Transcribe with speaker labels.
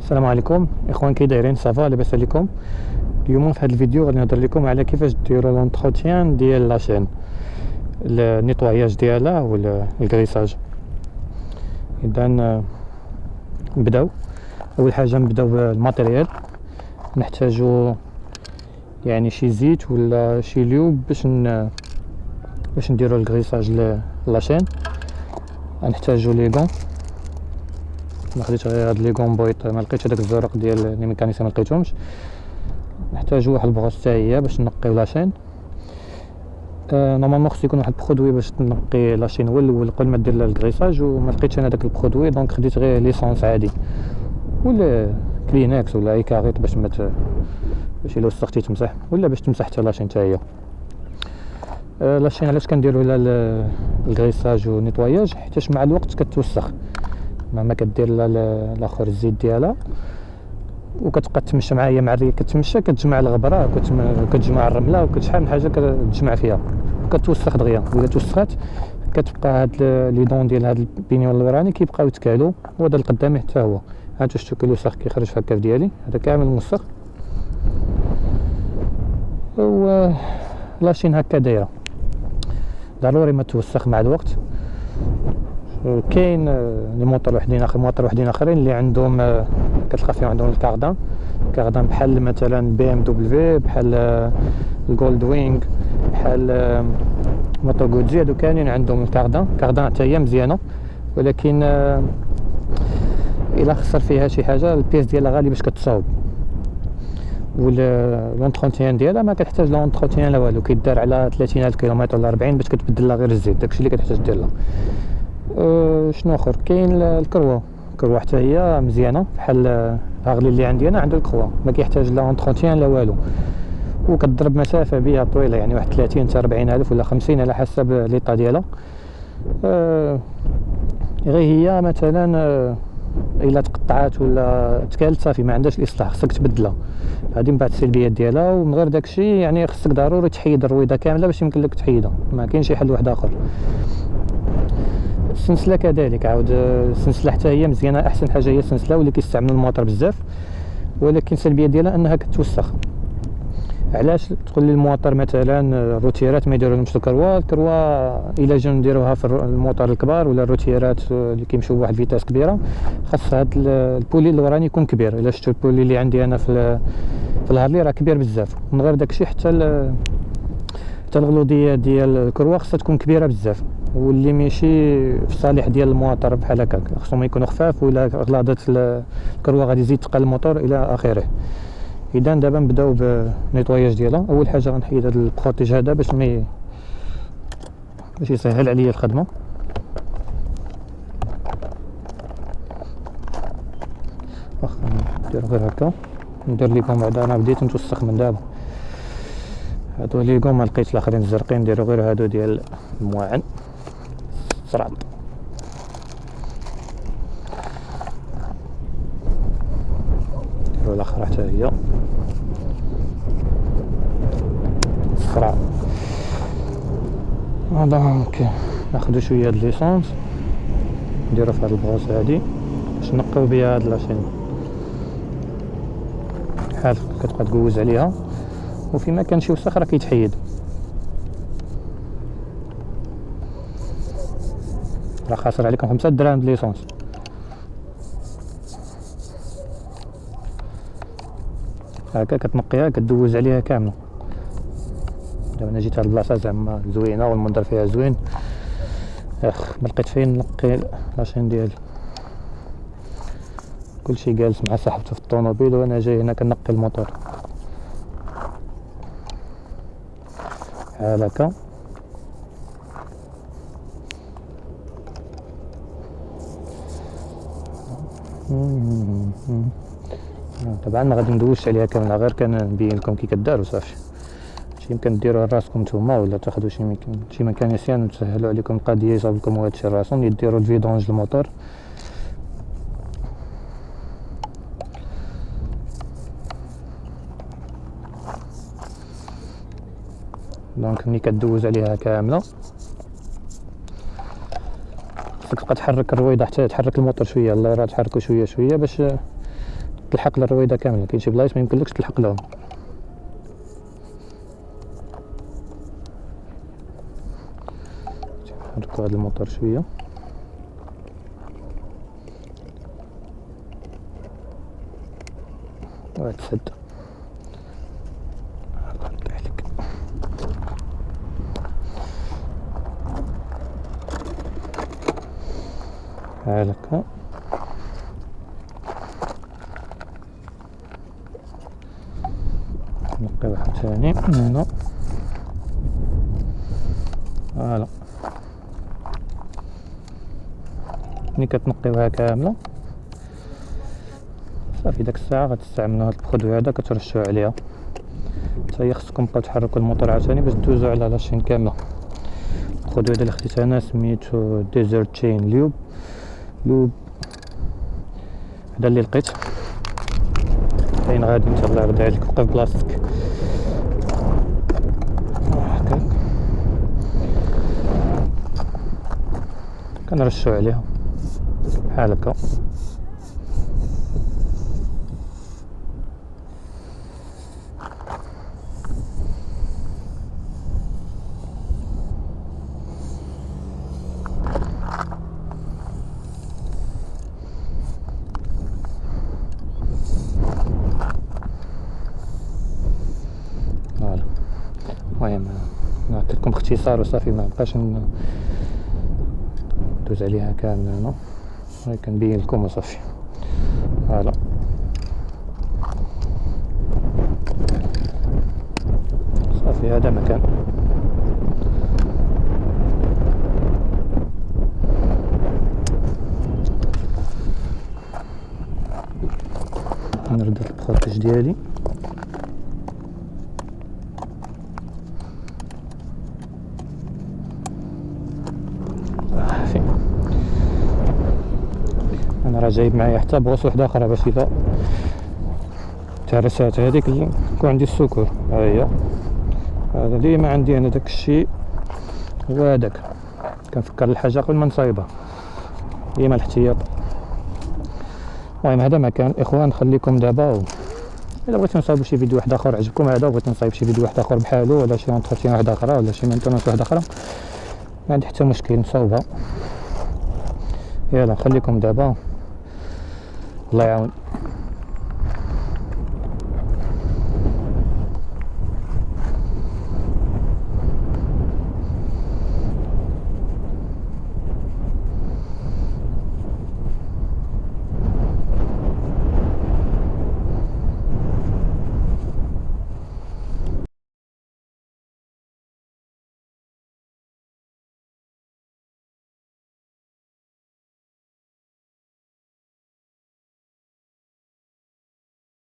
Speaker 1: السلام عليكم اخوان، كي دايرين؟ صافا لاباس عليكم؟ اليوم في هذا الفيديو غادي نهضر لكم على كيفاش ديروا لونتروتيان ديال لاشين، النيطواياج ديالها والغريساج. اذا نبداو. اول حاجه نبداو بالماتيريال. نحتاجو يعني شي زيت ولا شي ليوب باش نديروا الغريساج لاشين. غنحتاجو لي غون. ما خديتش غير هاد لي غون بويط، ما لقيتش هذاك الزرق ديال لي ميكانيسي، ما لقيتهمش. نحتاجو واحد البغوص حتى هي باش نقيو لاشين. نورمالمون خصو يكون واحد البرودوي باش تنقي لاشين هو الاول قبل ما دير الغريساج، وما لقيتش انا داك البرودوي، دونك خديت غير ليسونس عادي ولا كلينكس ولا اي كاريط باش باش الا وسختي تمسح، ولا باش تمسح حتى لاشين حتى هي. لاشين علاش كنديرو لها الغريساج ونيطواياج؟ حيتاش مع الوقت كتوسخ، مهما كدير الاخر الزيت ديالها وكتبقى تمشى معاها. هي مع الريق كتمشى كتجمع الغبره وكتجمع الرمله وكتشحال من حاجه كتجمع فيها وكتوسخ دغيا. واذا توسخات كتبقى هاد لي دون ديال هاد البينيون اللوراني كيبقاو يتكالو، وهذا القدامي حتى هو هانتو شفتو كيلوسخ كيخرج في الكاف ديالي، هذا كامل موسخ. و لاشين هكا دايره ضروري ما توسخ مع الوقت. كاين لي موطور وحدين اخرين اللي عندهم كتلقى فيهم عندهم الكاردان بحال مثلا بي ام دبليو، بحال الجولد وينغ، بحال موتو غوزي، هادو كاينين عندهم الكاردان حتى هي مزيانه، ولكن الا خسر فيها شي حاجه البيس ديالها غالي باش كتصاوب. والونتروتيان ديالها ما كتحتاج لونتروتيان لا والو، كيدار على 30,000 كيلومتر ولا 40 باش كتبدل لها غير الزيت، داكشي اللي كتحتاج دير لها. شنو اخر؟ كاين الكروه حتى هي مزيانه، بحال هاغلي اللي عندي انا عنده الكروه، ما كيحتاج لا اونتروتيان لا والو، وكتضرب مسافه بها طويله، يعني واحد 30 حتى 40 الف ولا 50 على حسب ليطا ديالها. غير هي مثلا الا تقطعات ولا تكالت صافي ما عندهاش الاصلاح، خصك تبدلها. هذه من بعد السلبيات ديالها. ومن غير داكشي يعني خصك ضروري تحيد الرويضه كامله باش يمكن لك تحيدها، ما كاين شي حل واحد اخر. السنسله كذلك عاود، السنسله حتى هي مزيانه، احسن حاجه هي السنسله، واللي كيستعملوا الموطور بزاف، ولكن السلبيه ديالها انها كتوسخ. علاش؟ تقول لي الموطور مثلا الروتيرات ما يديرولهمش الكروه الا جاو نديروها في الموطور الكبار ولا الروتيرات اللي كيمشيو بواحد الفيتاس كبيره، خاص هاد البولي اللوراني يكون كبير. الا شفتوا البولي اللي عندي انا في الهارلي راه كبير بزاف. من غير داكشي حتى الغلوديه ديال الكروه خاصها تكون كبيره بزاف، واللي ماشي في الصالح ديال الموطور بحال هكاك، خصهم يكونوا خفاف، ولا غلاضت الكروه غادي يزيد ثقل الموطور الى اخره. اذا دابا نبداو بالنيطواياج ديالها. اول حاجه غنحيد هذا البروتيج هذا باش يسهل عليا الخدمه. واخا نديرو غير هكا، ندير ليكم بعدا انا بديت نتوسخ من دابا. هادو ليكم ما لقيتش الاخرين الزرقين، نديرو غير هادو ديال المواعن صرعط. نديرو الاخر حتى هي صرع. دونك ناخدو شويه د ليسونس نديرو في هاد البغوص هادي باش نقيو بها هاد لاشين، بحال كتبقى تجوز عليها، وفيما كان شي وسخ راه كيتحيد. راه خاسر عليكم 5 دراهم د ليسونس. هكا كتنقيها كدوز عليها كامله. دابا انا جيت هاد البلاصه زعما زوينه والمنظر فيها زوين، ما لقيت فين نقي لاشين ديالي، كلشي جالس مع صاحبته في الطوموبيل وانا جاي هنا كنقي الموتور. بحال هكا. طبعا ما غادي ندوزش عليها كامله، غير كنبين لكم كي كدار وصافي. شي يمكن ديروها لراسكم نتوما، ولا تاخذوا شي ميكانيسيان وتسهلوا عليكم القضيه، يصاوب لكم هادشي لراسهم، يديروا الفيدونج الموتور. دونك ملي كدوز عليها كامله خصك تبقى تحرك الرويضه حتى تحرك الموتور شويه، الله راه تحركو شويه باش تلحق للرويده كامله. كاين شي بلايص ما يمكنلكش تلحق لهم. نحركو هاد الموتور شويه. وتسد هاكا. نقي واحد ثاني هنا. فوالا ملي كتنقيوها كامله صافي داك الساعه غتستعملوا هاد البرودوي هذا كترشوا عليها. حتى هي خصكم تبقاو تحركوا الموتور عاوتاني باش دوزو على لاشين كامله. البرودوي هذا اللي خديت انا سميتو ديزرت تشين لوب هذا اللي لقيت. كاين غادي انت الله يرضي عليك بقى بلاصتك هكاك. كنرشوا عليها بحال هكا. المهم نعطيكم باختصار وصافي، ما بقاش ندوز عليها كامله هنا، غير كنبين لكم وصافي. فوالا صافي هذا مكان. نرد البروتيج ديالي. انا راه جايب معايا حتى بغوص وحده اخرى باش اذا تهرسات هذيك يكون عندي السكور. ها هي هذا ديما عندي انا داك الشيء هو هذاك، كنفكر الحاجه قبل ما نصايبها، ديما الاحتياط. المهم هذا مكان اخوان. خليكم دابا الا بغيتو نصايبو شي فيديو واحد اخر عجبكم هذا، وبغيت نصايب شي فيديو واحد اخر بحالو، ولا شي انتروتيان واحد اخرى، ولا شي مينتونس واحد اخرى، ما عندي حتى مشكل نصاوبها. يلا خليكم دابا، الله يعاون.